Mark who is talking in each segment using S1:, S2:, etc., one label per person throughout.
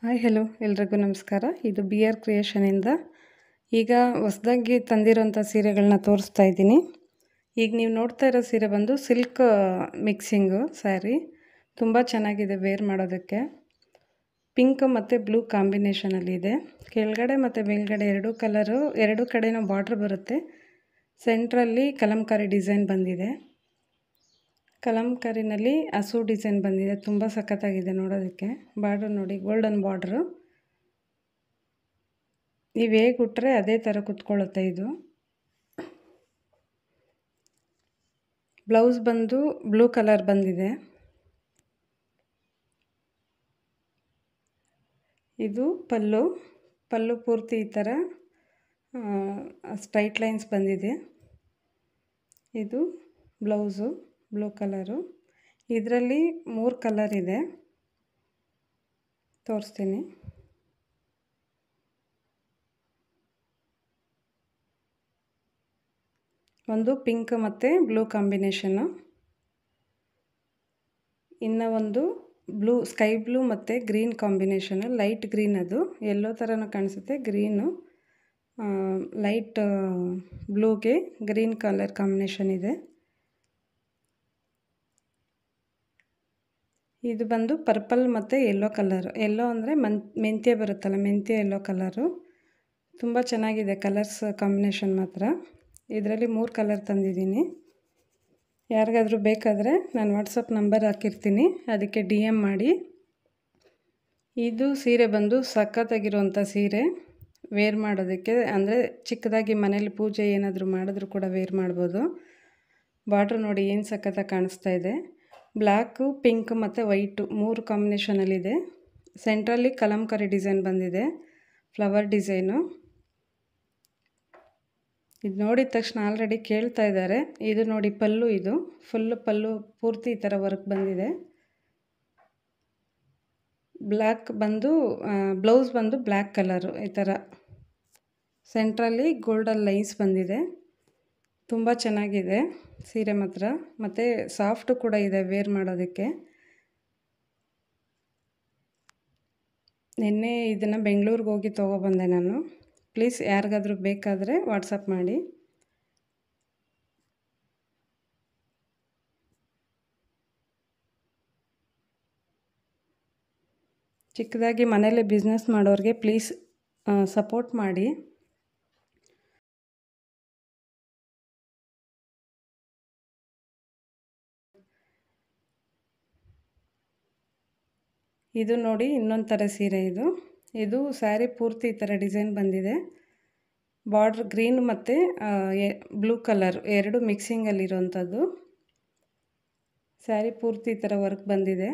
S1: Hi hello ಎಲ್ರಿಗೂ ನಮಸ್ಕಾರ. ಇದು ಬಿ ಆರ್ ಕ್ರಿಯೇಷನಿಂದ ಈಗ ಹೊಸದಾಗಿ ತಂದಿರೋಂಥ ಸೀರೆಗಳನ್ನ ತೋರಿಸ್ತಾ ಇದ್ದೀನಿ. ಈಗ ನೀವು ನೋಡ್ತಾ ಇರೋ ಸೀರೆ ಬಂದು ಸಿಲ್ಕ್ ಮಿಕ್ಸಿಂಗು ಸ್ಯಾರಿ. ತುಂಬ ಚೆನ್ನಾಗಿದೆ ವೇರ್ ಮಾಡೋದಕ್ಕೆ. ಪಿಂಕ್ ಮತ್ತು ಬ್ಲೂ ಕಾಂಬಿನೇಷನಲ್ಲಿದೆ. ಕೆಳಗಡೆ ಮತ್ತು ಮೇಲ್ಗಡೆ ಎರಡು ಕಡೆನೂ ಬಾರ್ಡ್ರ್ ಬರುತ್ತೆ. ಸೆಂಟ್ರಲ್ಲಿ ಕಲಂಕಾರಿ ಡಿಸೈನ್ ಬಂದಿದೆ. ಕಲಂಕಾರಿನಲ್ಲಿ ಹಸು ಡಿಸೈನ್ ಬಂದಿದೆ. ತುಂಬ ಸಖತ್ತಾಗಿದೆ ನೋಡೋದಕ್ಕೆ. ಬಾರ್ಡ್ರ್ ನೋಡಿ, ಗೋಲ್ಡನ್ ಬಾರ್ಡ್ರು. ನೀವು ಹೇಗೆ ಉಟ್ಟರೆ ಅದೇ ಥರ ಕುತ್ಕೊಳ್ಳುತ್ತೆ ಇದು. ಬ್ಲೌಸ್ ಬಂದು ಬ್ಲೂ ಕಲರ್ ಬಂದಿದೆ. ಇದು ಪಲ್ಲು ಪೂರ್ತಿ ಈ ಥರ ಸ್ಟ್ರೈಟ್ ಲೈನ್ಸ್ ಬಂದಿದೆ. ಇದು ಬ್ಲೌಸು ಬ್ಲೂ ಕಲರು. ಇದರಲ್ಲಿ 3 ಕಲರ್ ಇದೆ, ತೋರಿಸ್ತೀನಿ. ಒಂದು ಪಿಂಕ್ ಮತ್ತು ಬ್ಲೂ ಕಾಂಬಿನೇಷನ್ನು, ಇನ್ನು ಒಂದು ಸ್ಕೈ ಬ್ಲೂ ಮತ್ತು ಗ್ರೀನ್ ಕಾಂಬಿನೇಷನು. ಲೈಟ್ ಗ್ರೀನ್, ಅದು ಎಲ್ಲೋ ಥರನೂ ಕಾಣಿಸುತ್ತೆ. ಗ್ರೀನು ಲೈಟ್ ಬ್ಲೂಗೆ ಗ್ರೀನ್ ಕಲರ್ ಕಾಂಬಿನೇಷನ್ ಇದೆ. ಇದು ಬಂದು ಪರ್ಪಲ್ ಮತ್ತು ಯೆಲ್ಲೋ ಕಲರು. ಯೆಲ್ಲೋ ಅಂದರೆ ಮೆಂತ್ಯ ಬರುತ್ತಲ್ಲ, ಮೆಂತ್ಯ ಯೆಲ್ಲೋ ಕಲರು. ತುಂಬ ಚೆನ್ನಾಗಿದೆ ಕಲರ್ಸ್ ಕಾಂಬಿನೇಷನ್ ಮಾತ್ರ. ಇದರಲ್ಲಿ 3 ಕಲರ್ ತಂದಿದ್ದೀನಿ. ಯಾರಿಗಾದರೂ ಬೇಕಾದರೆ ನಾನು ವಾಟ್ಸಪ್ ನಂಬರ್ ಹಾಕಿರ್ತೀನಿ, ಅದಕ್ಕೆ DM ಮಾಡಿ. ಇದು ಸೀರೆ ಬಂದು ಸಖತ್ತಾಗಿರುವಂಥ ಸೀರೆ. ವೇರ್ ಮಾಡೋದಕ್ಕೆ ಅಂದರೆ ಚಿಕ್ಕದಾಗಿ ಮನೇಲಿ ಪೂಜೆ ಏನಾದರೂ ಮಾಡಿದ್ರೂ ಕೂಡ ವೇರ್ ಮಾಡ್ಬೋದು. ಬಾರ್ಡ್ರ್ ನೋಡಿ ಏನು ಸಖತ್ತಾಗಿ ಕಾಣಿಸ್ತಾ ಇದೆ. ಬ್ಲ್ಯಾಕು, ಪಿಂಕ್ ಮತ್ತು ವೈಟು 3 ಕಾಂಬಿನೇಷನಲ್ಲಿದೆ. ಸೆಂಟ್ರಲ್ಲಿ ಕಲಂಕಾರಿ ಡಿಸೈನ್ ಬಂದಿದೆ, ಫ್ಲವರ್ ಡಿಸೈನು. ಇದು ನೋಡಿದ ತಕ್ಷಣ ಆಲ್ರೆಡಿ ಕೇಳ್ತಾ ಇದ್ದಾರೆ. ಇದು ನೋಡಿ ಪಲ್ಲು, ಇದು ಪಲ್ಲು ಪೂರ್ತಿ ಈ ಥರ ವರ್ಕ್ ಬಂದಿದೆ. ಬ್ಲೌಸ್ ಬಂದು ಬ್ಲ್ಯಾಕ್ ಕಲರು ಈ ಥರ ಸೆಂಟ್ರಲ್ಲಿ ಗೋಲ್ಡನ್ ಲೈನ್ಸ್ ಬಂದಿದೆ. ತುಂಬ ಚೆನ್ನಾಗಿದೆ ಸೀರೆ ಮಾತ್ರ. ಮತ್ತು ಸಾಫ್ಟು ಕೂಡ ಇದೆ ವೇರ್ ಮಾಡೋದಕ್ಕೆ. ನಿನ್ನೆ ಇದನ್ನು ಬೆಂಗಳೂರಿಗೆ ಹೋಗಿ ತೊಗೊಬಂದೆ ನಾನು. ಪ್ಲೀಸ್ ಯಾರಿಗಾದರೂ ಬೇಕಾದರೆ ವಾಟ್ಸಪ್ ಮಾಡಿ. ಚಿಕ್ಕದಾಗಿ ಮನೇಲಿ ಬಿಸ್ನೆಸ್ ಮಾಡೋರಿಗೆ ಪ್ಲೀಸ್ ಸಪೋರ್ಟ್ ಮಾಡಿ. ಇದು ನೋಡಿ ಇನ್ನೊಂದು ಥರ ಸೀರೆ. ಇದು ಸ್ಯಾರಿ ಪೂರ್ತಿ ಈ ಥರ ಡಿಸೈನ್ ಬಂದಿದೆ. ಬಾರ್ಡ್ರ್ ಗ್ರೀನ್ ಮತ್ತು ಬ್ಲೂ ಕಲರ್ ಎರಡು ಮಿಕ್ಸಿಂಗಲ್ಲಿರೋವಂಥದ್ದು. ಸ್ಯಾರಿ ಪೂರ್ತಿ ಈ ಥರ ವರ್ಕ್ ಬಂದಿದೆ.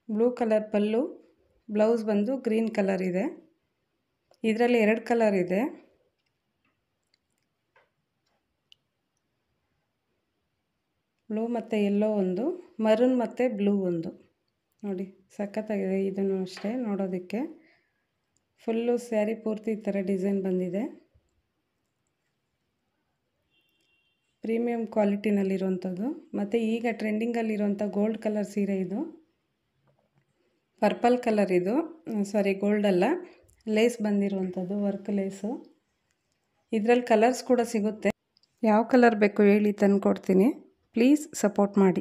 S1: ಬ್ಲೂ ಕಲರ್ ಪಲ್ಲು, ಬ್ಲೌಸ್ ಬಂದು ಗ್ರೀನ್ ಕಲರ್ ಇದೆ. ಇದರಲ್ಲಿ 2 ಕಲರ್ ಇದೆ. ಬ್ಲೂ ಮತ್ತು ಯೆಲ್ಲೋ ಒಂದು, ಮರೂನ್ ಮತ್ತು ಬ್ಲೂ ಒಂದು. ನೋಡಿ ಸಖತ್ತಾಗಿದೆ. ಇದನ್ನು ಅಷ್ಟೇ ನೋಡೋದಕ್ಕೆ. ಫುಲ್ಲು ಸ್ಯಾರಿ ಪೂರ್ತಿ ಈ ಥರ ಡಿಸೈನ್ ಬಂದಿದೆ. ಪ್ರೀಮಿಯಂ ಕ್ವಾಲಿಟಿನಲ್ಲಿರುವಂಥದ್ದು. ಮತ್ತು ಈಗ ಟ್ರೆಂಡಿಂಗಲ್ಲಿರುವಂಥ ಗೋಲ್ಡ್ ಕಲರ್ ಸೀರೆ ಇದು. ಪರ್ಪಲ್ ಕಲರ್ ಇದು, ಗೋಲ್ಡಲ್ಲ, ಲೇಸ್ ಬಂದಿರುವಂಥದ್ದು, ವರ್ಕ್ ಲೇಸು. ಇದರಲ್ಲಿ ಕಲರ್ಸ್ ಕೂಡ ಸಿಗುತ್ತೆ. ಯಾವ ಕಲರ್ ಬೇಕು ಹೇಳಿ ತಂದುಕೊಡ್ತೀನಿ. ಪ್ಲೀಸ್ ಸಪೋರ್ಟ್ ಮಾಡಿ.